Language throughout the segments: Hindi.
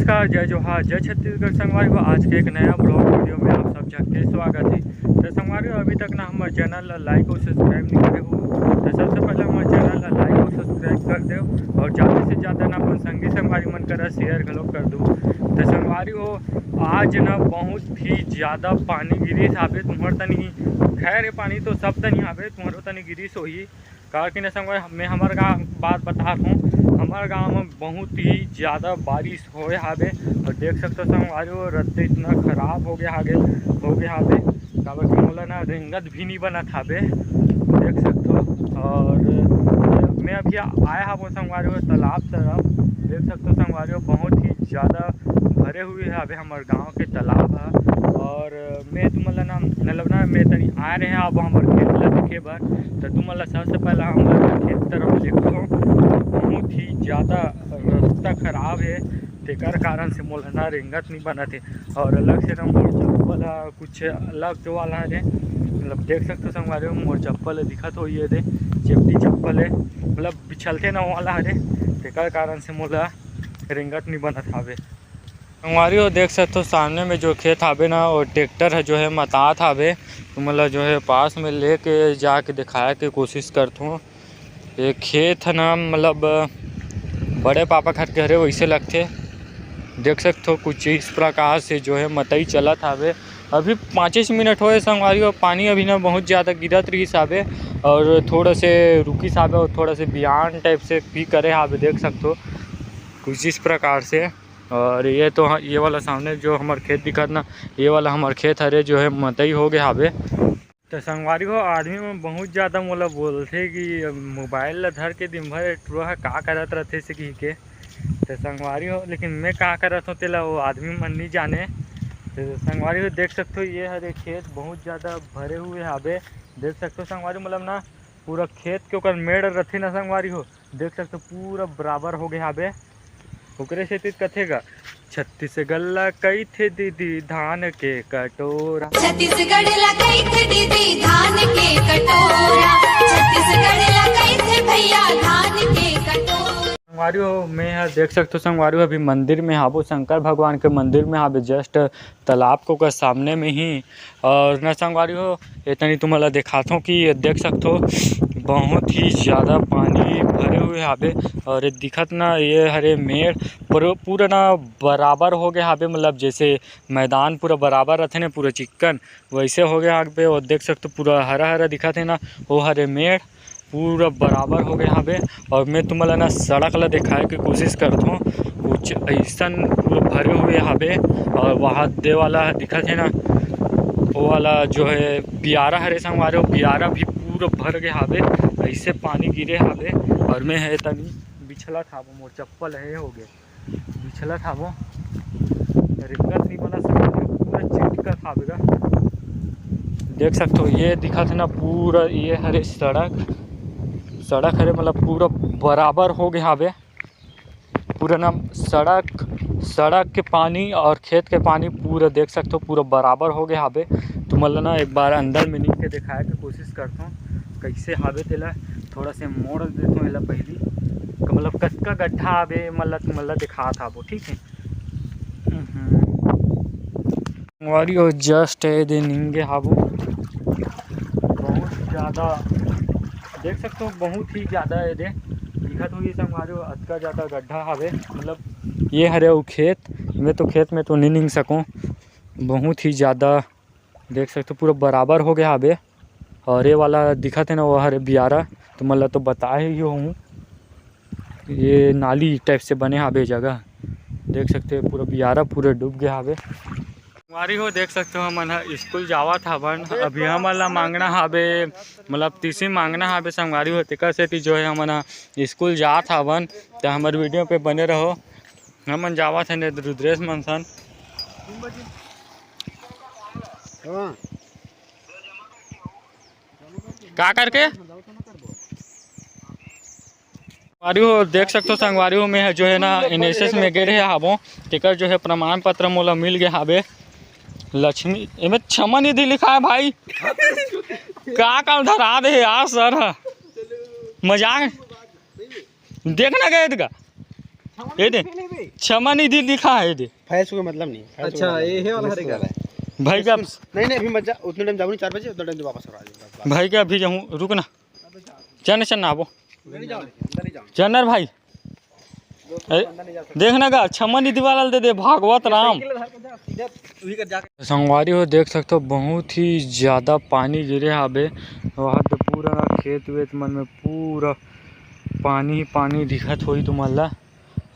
नमस्कार, जय जोहार, जय छत्तीसगढ़। संगवारी हो आज के एक नया ब्लॉग वीडियो में आप सब के स्वागत है। तो संगवारी हो अभी तक ना हमारे चैनल लाइक और सब्सक्राइब नहीं करे हो तो सबसे पहले हमारे चैनल लाइक और सब्सक्राइब कर दो और ज़्यादा से ज़्यादा ना अपन संगी संगवारी मन करा शेयर गलो कर दो। तो संगवारी हो आज ना बहुत ही ज़्यादा पानी गिरीस आवे तुम्हार तनी, खैर पानी तो सब तनी आवे तुम्हारो तनी गिरीस हो ही कहा कि ना संगवारी मैं हमारे गाँव बात बता रहा हूँ। हमारे गांव में बहुत ही ज़्यादा बारिश होए हावे और देख सकते हो संगवारी हो रास्ते इतना ख़राब हो गया हावे काबर कि मोला ना रेंगत भी नहीं बना थावे देख सकते हो। और मैं अभी आया हाँ वो संगवारी हो तालाब तरफ देख सकते हो संगवारी हो बहुत ही ज़्यादा भरे हुए हावे हमारे गांव के तालाब है। और मैं तुम्हारा ना मतलब ना मैं तनी आ रहे हैं अब हमारे खेत ला देखे बर तो तुम्हारा सबसे पहला हमारे खेत तरफ देखो बहुत ही ज़्यादा रास्ता ख़राब है तेकर कारण से मोला ना रेंगत नहीं बना थे और अलग से ना मोर चप्पल कुछ अलग जो वाला है मतलब देख सकते हो संगवारी हो मोर चप्पल दिखत हो ये दे चेपटी चप्पल है मतलब बिछलते ना वाला है तेकर कारण से मोला रेंगत नहीं बना थावे। संगवारी हो देख सकते हो सामने में जो खेत हावे ना वो ट्रैक्टर है जो है मतात हावे तो मतलब जो है पास में लेके जाके दिखाया के कोशिश करता हूँ। ये खेत है ना मतलब बड़े पापा घर के हरे वैसे लगते देख सकते हो कुछ इस प्रकार से जो है मतई चलत हावे। अभी 5 मिनट होए संगवारी हो पानी अभी ना बहुत ज़्यादा गिरत रही हावे और थोड़ा से रुकी हावे और थोड़ा से बियान टाइप से भी करे हावे देख सकते हो कुछ इस प्रकार से। और ये तो ये वाला सामने जो हमारे खेत दिखत ना ये वाला हमारे खेत हरे जो है मतई हो गया हावे। तो संगवारी हो आदमी में बहुत ज़्यादा मोला बोलते कि मोबाइल ला धर के दिन भर टूरा का करत रहते से कही के तो संगवारी हो लेकिन मैं का करत हूँ तेला वो आदमी मन नहीं जाने। तो संगवारी हो देख सकते हो ये हरे खेत बहुत ज़्यादा भरे हुए हावे देख सकते हो संगवारी मतलब ना पूरा खेत के ऊपर मेड़ रथे ना संगवारी हो देख सकते हो पूरा बराबर हो गया हावे ओकरे से कथेगा छत्तीसगढ़ ला कई थे दीदी धान के कटोरा छत्तीसगढ़ ला कई थे दीदी धान के कटोरा छत्तीसगढ़ ला कई थे भैया धान के कटोरा। संगवारी हो मैं यहाँ देख सकते हो संगवारी हो अभी मंदिर में हाबो शंकर भगवान के मंदिर में हाबे जस्ट तालाब को सामने में ही। और न संगवारी हो इतनी तुम्हारा दिखाता हूँ कि देख सकते हो बहुत ही ज़्यादा पानी भरे हुए हावे और दिखत ना ये हरे मेड़ पूरा ना बराबर हो गया हावे मतलब जैसे मैदान पूरा बराबर रहते ना पूरा चिक्कन वैसे हो गया हावे और देख सकते हो पूरा हरा हरा दिखत है ना वो हरे मेड़ पूरा बराबर हो गया हावे। और मैं तुम्हारा ना सड़क ला दिखाए की कोशिश करता हूँ कुछ ऐसा पूरा भरे हुए हावे और वहाँ दे वाला दिखत है ना वो वाला जो है बियारा हरे संगवारी हो बियारा भी पूरा भर गया हावे ऐसे पानी गिरे हावे। और मैं है तनी बिछला था वो मोर चप्पल है हो गए बिछला था वो रिंगत नहीं बना सकता पूरा चिटका खावेगा देख सकते हो ये दिखा था ना पूरा ये हरे सड़क हरे मतलब पूरा बराबर हो गया हावे पूरा ना सड़क के पानी और खेत के पानी पूरा देख सकते हो पूरा बराबर हो गया हावे। तो मतलब ना एक बार अंदर में निकल के दिखाए की कोशिश करता हूँ कैसे हावे तेला थोड़ा से मोड़ देता हूँ पहली मतलब कतका गड्ढा हावे मतलब दिखा था वो ठीक है। संगवारी हो जस्ट दे निंगे हाबू बहुत ज़्यादा देख सकते हो बहुत ही ज़्यादा है दे दिखत हुई संगवारी हो अतका ज़्यादा गड्ढा हावे मतलब ये हरे वो खेत में तो नहीं निंग सकूँ बहुत ही ज़्यादा देख सकते हो पूरा बराबर हो गया हावे। और ये वाला दिखत है ना वो हरे बियारा तो मतलब तो बता ही हूँ ये नाली टाइप से बने हावे जगह देख सकते हो पूरा बियारा पूरा डूब गया हावे। संगवारी हो देख सकते हो हमन स्कूल जावत हवन अभी हमन ला मांगना हावे मतलब तीसरी मांगना हावे संगवारी हो तेकर सेती जो है हमन स्कूल जात हवन तो हमारे वीडियो पे बने रहो हमन जावत है रुद्रेश मनसन का करके संगवारी हो देख सकते हो संगवारी हो में जो है ना NSS में गए रहे हाबो तेकर जो है प्रमाण पत्र मोला मिल गया हावे लक्ष्मी एमे क्षमा निधि लिखा है भाई का काम धरा दे यार सर मजाक देखना गए का ये दे क्षमा निधि दिखा है दे फैस को मतलब नहीं। अच्छा ये वाला हरे का भाई का नहीं नहीं अभी मत जा, उतने टाइम जाऊँ नहीं 4 बजे, उतना टाइम वापस आ जाए। भाई का अभी जाऊँ रुक ना चल चल ना आबो अंदर ही जाओ। चन्नर भाई देखना का क्षमा निधि वाला दे दे भागवत राम संगवारी हो देख सकते हो बहुत ही ज़्यादा पानी गिरे हाबे वहाँ तो पूरा खेत वेत मन में पूरा पानी ही पानी दिखत होई तुम्हारा।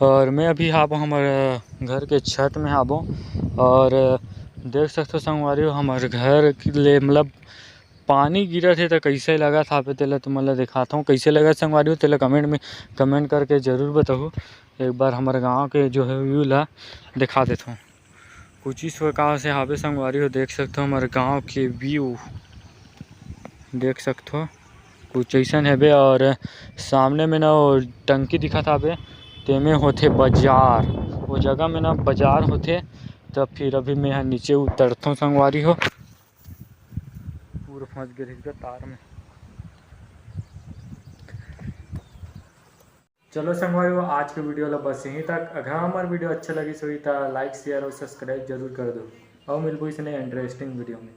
और मैं अभी आबो हमारे घर के छत में आबो और देख सकते हो संगवारी हो हमारे घर ले मतलब पानी गिरा थे तो कैसे लगा था पे तेला तुम्हारा दिखाता हूँ कैसे लगा संगवारी हो तेला कमेंट करके ज़रूर बताओ। एक बार हमारे गांव के जो है व्यू ला दिखा देता हूँ कुछ इस प्रकार से हावे संगवारी हो देख सकते हो हमारे गांव के व्यू देख सकते हो कुछ ऐसा है बे। और सामने में ना वो टंकी दिखा था बे तेमें होते बाजार वो जगह में ना बाजार होते। तब फिर अभी मैं यहाँ नीचे उतरता हूँ संगवारी हो पूरा फंस गए तार में। चलो संगवारी हो आज के वीडियो ला बस यहीं तक। अगर हमारा वीडियो अच्छा लगी सो लाइक शेयर और सब्सक्राइब जरूर कर दो और मिलबो इसने इंटरेस्टिंग वीडियो में।